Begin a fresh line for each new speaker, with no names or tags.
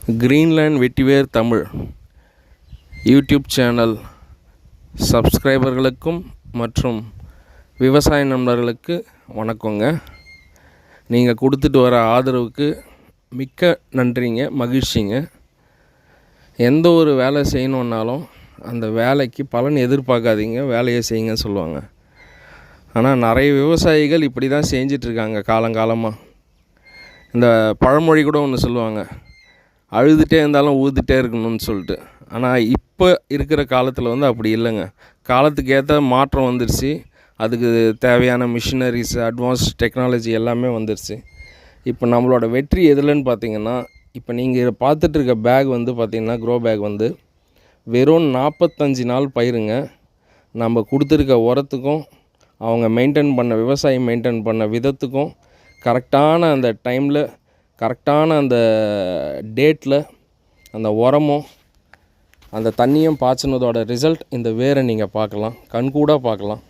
Greenland வெட்டிவேர் Tamil YouTube channel சப்ஸ்கிரைபர்களுக்கும் மற்றும் விவசாய நண்பர்களுக்கு வணக்கங்க. நீங்கள் கொடுத்துட்டு வர ஆதரவுக்கு மிக்க நன்றிங்க, மகிழ்ச்சிங்க. எந்த ஒரு வேலை செய்யணுன்னாலும் அந்த வேலைக்கு பலன் எதிர்பார்க்காதீங்க, வேலையை செய்யுங்கன்னு சொல்லுவாங்க. ஆனால் நிறைய விவசாயிகள் இப்படி தான் செஞ்சிட்ருக்காங்க காலங்காலமாக. இந்த பழமொழி கூட ஒன்று சொல்லுவாங்க, அழுதுகிட்டே இருந்தாலும் ஊதுகிட்டே இருக்கணும்னு சொல்லிட்டு. ஆனால் இப்போ இருக்கிற காலத்தில் அப்படி இல்லைங்க. காலத்துக்கு ஏற்ற மாற்றம் வந்துடுச்சு. அதுக்கு தேவையான மிஷினரிஸ், அட்வான்ஸ் டெக்னாலஜி எல்லாமே வந்துடுச்சு. இப்போ நம்மளோட வெற்றி எதுலன்னு பார்த்திங்கன்னா, இப்போ நீங்கள் பார்த்துட்ருக்க பேக் பார்த்திங்கன்னா க்ரோ பேக் வெறும் 45 நாள் பயிருங்க. நம்ம கொடுத்துருக்க உரத்துக்கும் அவங்க மெயின்டைன் பண்ண விவசாயம் மெயின்டைன் பண்ண விதத்துக்கும் கரெக்டான அந்த டைமில், கரெக்டான அந்த டேட்டில் அந்த உரமும் அந்த தண்ணியும் பாய்ச்சினதோட ரிசல்ட் இந்த வேரை நீங்கள் பார்க்கலாம், கண்கூடாக பார்க்கலாம்.